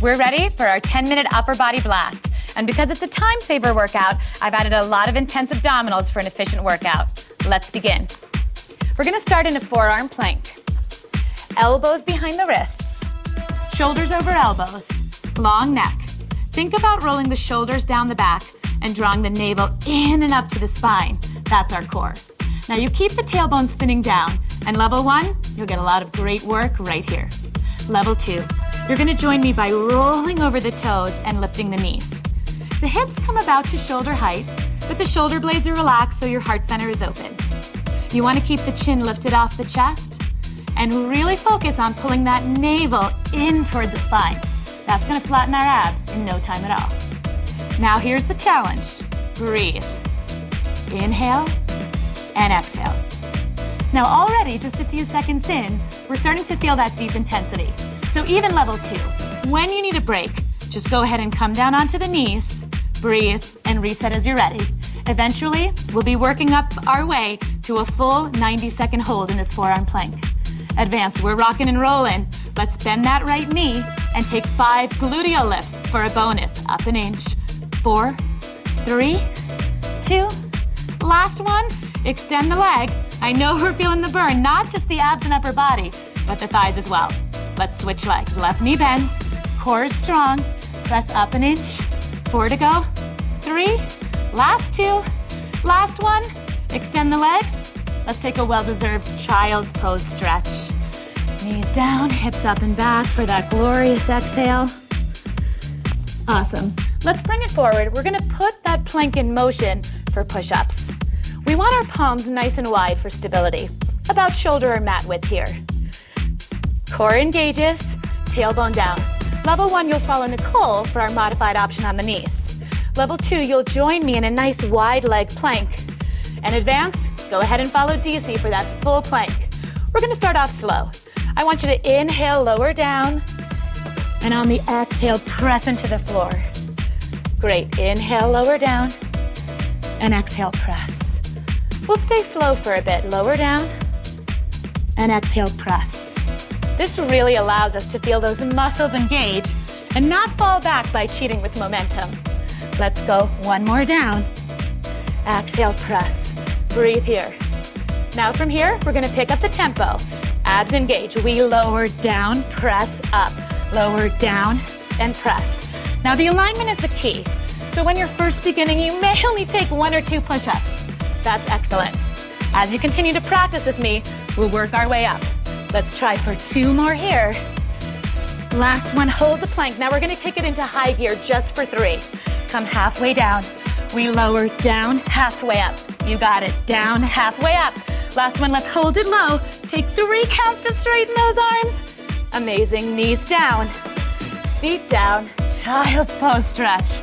We're ready for our 10-minute upper body blast. And because it's a time saver workout, I've added a lot of intense abdominals for an efficient workout. Let's begin. We're gonna start in a forearm plank. Elbows behind the wrists, shoulders over elbows, long neck. Think about rolling the shoulders down the back and drawing the navel in and up to the spine. That's our core. Now you keep the tailbone spinning down, and level 1, you'll get a lot of great work right here. Level 2, you're gonna join me by rolling over the toes and lifting the knees. The hips come about to shoulder height, but the shoulder blades are relaxed so your heart center is open. You wanna keep the chin lifted off the chest and really focus on pulling that navel in toward the spine. That's gonna flatten our abs in no time at all. Now here's the challenge. Breathe. Inhale and exhale. Now already, just a few seconds in, we're starting to feel that deep intensity. So even level 2, when you need a break, just go ahead and come down onto the knees, breathe, and reset as you're ready. Eventually, we'll be working up our way to a full 90-second hold in this forearm plank. Advance, we're rocking and rolling. Let's bend that right knee and take 5 gluteal lifts for a bonus. Up an inch. 4, 3, 2, last one. Extend the leg. I know we're feeling the burn, not just the abs and upper body, but the thighs as well. Let's switch legs. Left knee bends, core is strong. Press up an inch. 4 to go. 3, last 2, last one. Extend the legs. Let's take a well-deserved child's pose stretch. Knees down, hips up and back for that glorious exhale. Awesome. Let's bring it forward. We're gonna put that plank in motion for push-ups. We want our palms nice and wide for stability, about shoulder or mat width here. Core engages, tailbone down. Level 1, you'll follow Nicole for our modified option on the knees. Level 2, you'll join me in a nice wide leg plank. And advanced, go ahead and follow DC for that full plank. We're gonna start off slow. I want you to inhale, lower down, and on the exhale, press into the floor. Great, inhale, lower down, and exhale, press. We'll stay slow for a bit. Lower down and exhale, press. This really allows us to feel those muscles engage and not fall back by cheating with momentum. Let's go. One more down. Exhale, press. Breathe here. Now from here, we're gonna pick up the tempo. Abs engage. We lower down, press up. Lower down and press. Now the alignment is the key. So when you're first beginning, you may only take 1 or 2 push-ups. That's excellent. As you continue to practice with me, we'll work our way up. Let's try for 2 more here. Last one, hold the plank. Now we're gonna kick it into high gear just for 3. Come halfway down. We lower down, halfway up. You got it, down, halfway up. Last one, let's hold it low. Take 3 counts to straighten those arms. Amazing, knees down, feet down, child's pose stretch.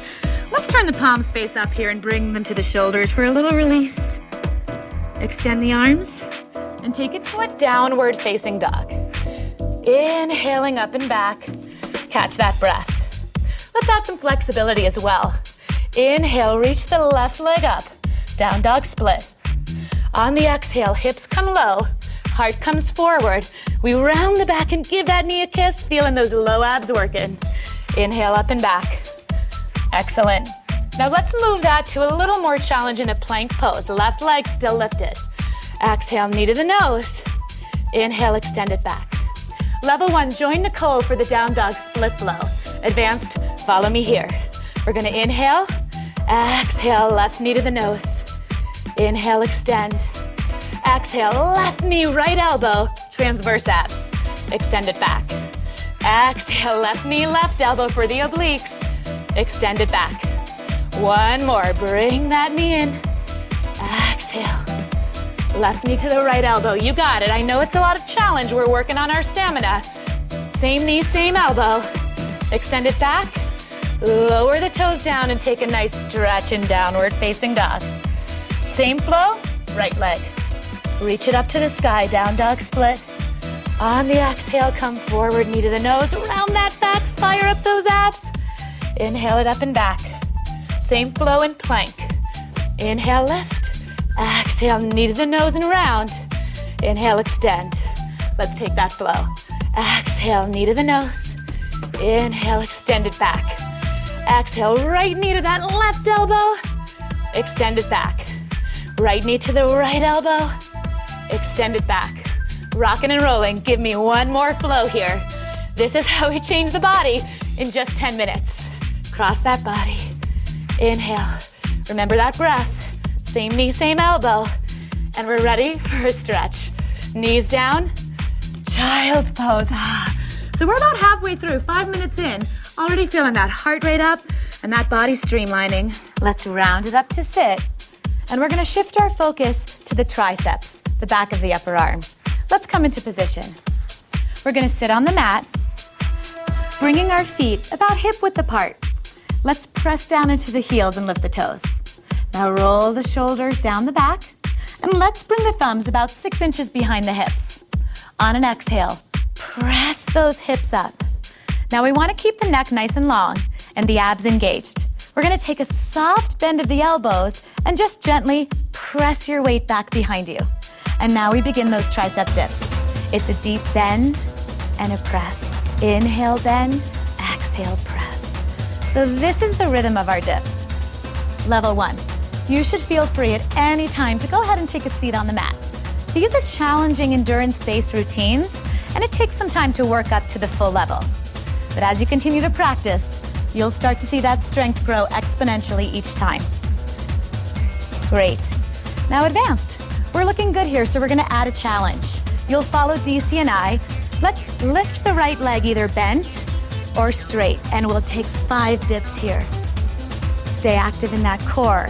Let's turn the palms face up here and bring them to the shoulders for a little release. Extend the arms and take it to a downward facing dog. Inhaling up and back. Catch that breath. Let's add some flexibility as well. Inhale, reach the left leg up. Down dog split. On the exhale, hips come low, heart comes forward. We round the back and give that knee a kiss, feeling those low abs working. Inhale up and back. Excellent. Now let's move that to a little more challenge in a plank pose. Left leg still lifted. Exhale, knee to the nose. Inhale, extend it back. Level 1, join Nicole for the down dog split flow. Advanced, follow me here. We're gonna inhale, exhale, left knee to the nose. Inhale, extend. Exhale, left knee, right elbow, transverse abs. Extend it back. Exhale, left knee, left elbow for the obliques. Extend it back. One more, bring that knee in. Exhale. Left knee to the right elbow, you got it. I know it's a lot of challenge, we're working on our stamina. Same knee, same elbow. Extend it back. Lower the toes down and take a nice stretch in downward facing dog. Same flow, right leg. Reach it up to the sky, down dog split. On the exhale, come forward, knee to the nose, round that back, fire up those abs. Inhale it up and back. Same flow in plank. Inhale, lift. Exhale, knee to the nose and round. Inhale, extend. Let's take that flow. Exhale, knee to the nose. Inhale, extend it back. Exhale, right knee to that left elbow. Extend it back. Right knee to the right elbow. Extend it back. Rocking and rolling. Give me one more flow here. This is how we change the body in just 10 minutes. Cross that body. Inhale. Remember that breath. Same knee, same elbow. And we're ready for a stretch. Knees down. Child's pose. So we're about halfway through, 5 minutes in. Already feeling that heart rate up and that body streamlining. Let's round it up to sit. And we're gonna shift our focus to the triceps, the back of the upper arm. Let's come into position. We're gonna sit on the mat, bringing our feet about hip width apart. Let's press down into the heels and lift the toes. Now roll the shoulders down the back, and let's bring the thumbs about 6 inches behind the hips. On an exhale, press those hips up. Now we wanna keep the neck nice and long and the abs engaged. We're gonna take a soft bend of the elbows and just gently press your weight back behind you. And now we begin those tricep dips. It's a deep bend and a press. Inhale, bend, exhale, press. So this is the rhythm of our dip. Level 1. You should feel free at any time to go ahead and take a seat on the mat. These are challenging endurance-based routines, and it takes some time to work up to the full level. But as you continue to practice, you'll start to see that strength grow exponentially each time. Great. Now advanced. We're looking good here, so we're gonna add a challenge. You'll follow DC and I. Let's lift the right leg either bent or straight, and we'll take 5 dips here. Stay active in that core.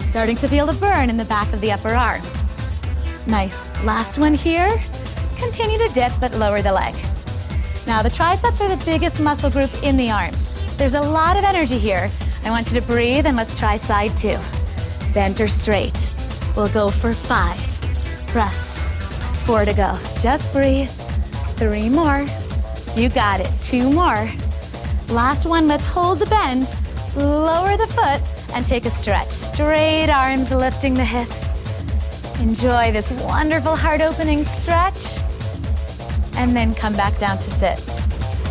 Starting to feel the burn in the back of the upper arm. Nice. Last one here. Continue to dip, but lower the leg. Now, the triceps are the biggest muscle group in the arms. There's a lot of energy here. I want you to breathe, and let's try side 2. Bent or straight. We'll go for 5. Press. 4 to go. Just breathe. 3 more. You got it. 2 more. Last one, let's hold the bend, lower the foot, and take a stretch. Straight arms lifting the hips. Enjoy this wonderful heart-opening stretch. And then come back down to sit.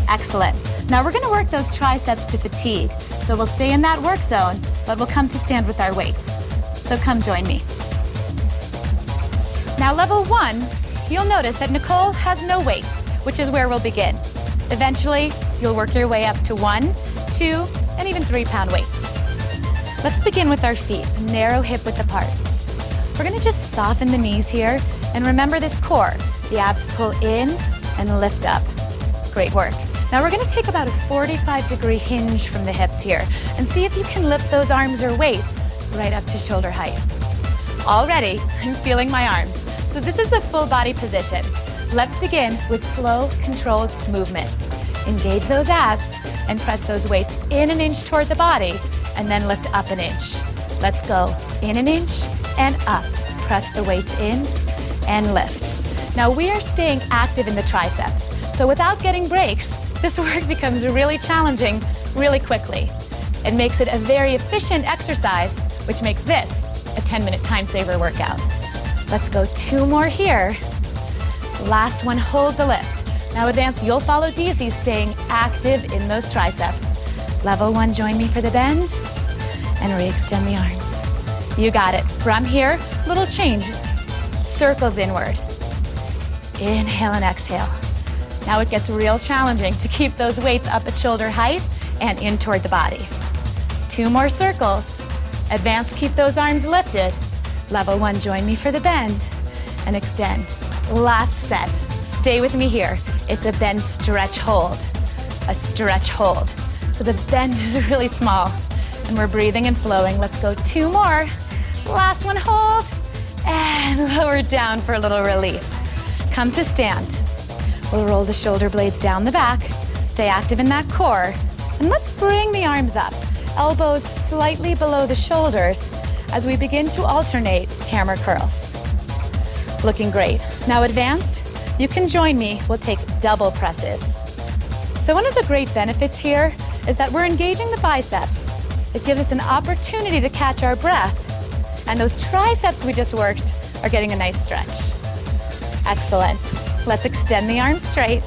Excellent. Now we're gonna work those triceps to fatigue. So we'll stay in that work zone, but we'll come to stand with our weights. So come join me. Now level 1, you'll notice that Nicole has no weights, which is where we'll begin. Eventually, you'll work your way up to 1, 2, and even 3-pound weights. Let's begin with our feet, narrow hip width apart. We're gonna just soften the knees here, and remember this core. The abs pull in and lift up. Great work. Now we're gonna take about a 45-degree hinge from the hips here, and see if you can lift those arms or weights right up to shoulder height. Already, I'm feeling my arms. So this is a full body position. Let's begin with slow, controlled movement. Engage those abs and press those weights in an inch toward the body, and then lift up an inch. Let's go in an inch and up. Press the weights in and lift. Now we are staying active in the triceps, so without getting breaks, this work becomes really challenging really quickly. It makes it a very efficient exercise, which makes this a 10-minute time saver workout. Let's go 2 more here. Last one, hold the lift. Now advance, you'll follow DC, staying active in those triceps. Level 1, join me for the bend, and re-extend the arms. You got it. From here, little change. Circles inward. Inhale and exhale. Now it gets real challenging to keep those weights up at shoulder height and in toward the body. 2 more circles. Advance, keep those arms lifted. Level 1, join me for the bend and extend. Last set. Stay with me here. It's a bend, stretch, hold. A stretch, hold. So the bend is really small, and we're breathing and flowing. Let's go 2 more. Last one, hold, and lower down for a little relief. Come to stand. We'll roll the shoulder blades down the back, stay active in that core, and let's bring the arms up. Elbows slightly below the shoulders as we begin to alternate hammer curls. Looking great. Now advanced, you can join me. We'll take double presses. So one of the great benefits here is that we're engaging the biceps. It gives us an opportunity to catch our breath, and those triceps we just worked are getting a nice stretch. Excellent. Let's extend the arms straight,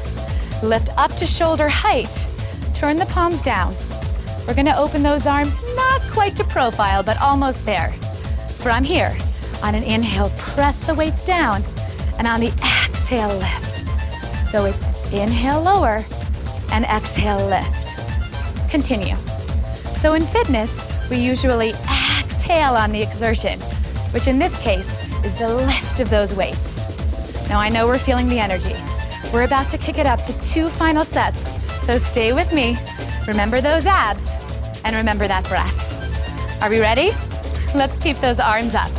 lift up to shoulder height, turn the palms down. We're gonna open those arms, not quite to profile, but almost there. From here, on an inhale, press the weights down, and on the exhale, lift. So it's inhale, lower, and exhale, lift. Continue. So in fitness, we usually exhale on the exertion, which in this case is the lift of those weights. Now I know we're feeling the energy. We're about to kick it up to 2 final sets, so stay with me. Remember those abs, and remember that breath. Are we ready? Let's keep those arms up.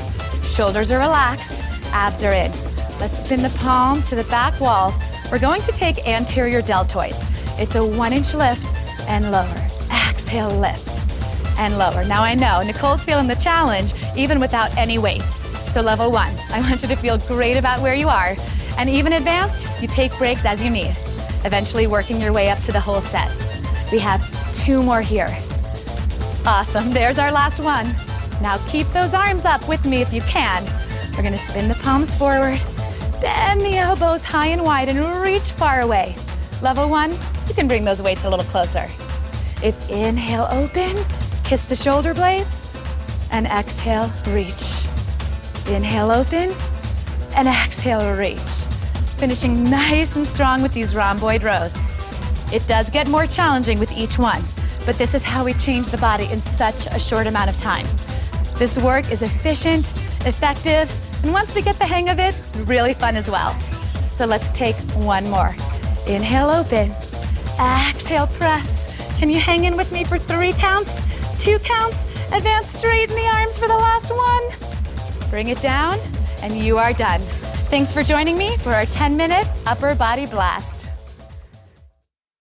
Shoulders are relaxed, abs are in. Let's spin the palms to the back wall. We're going to take anterior deltoids. It's a 1-inch lift and lower. Exhale, lift and lower. Now I know Nicole's feeling the challenge even without any weights. So level 1, I want you to feel great about where you are. And even advanced, you take breaks as you need, eventually working your way up to the whole set. We have 2 more here. Awesome, there's our last one. Now keep those arms up with me if you can. We're gonna spin the palms forward, bend the elbows high and wide, and reach far away. Level 1, you can bring those weights a little closer. It's inhale, open, kiss the shoulder blades, and exhale, reach. Inhale, open, and exhale, reach. Finishing nice and strong with these rhomboid rows. It does get more challenging with each one, but this is how we change the body in such a short amount of time. This work is efficient, effective, and once we get the hang of it, really fun as well. So let's take one more. Inhale, open. Exhale, press. Can you hang in with me for 3 counts? 2 counts. Advance, straighten the arms for the last one. Bring it down, and you are done. Thanks for joining me for our 10-minute upper body blast.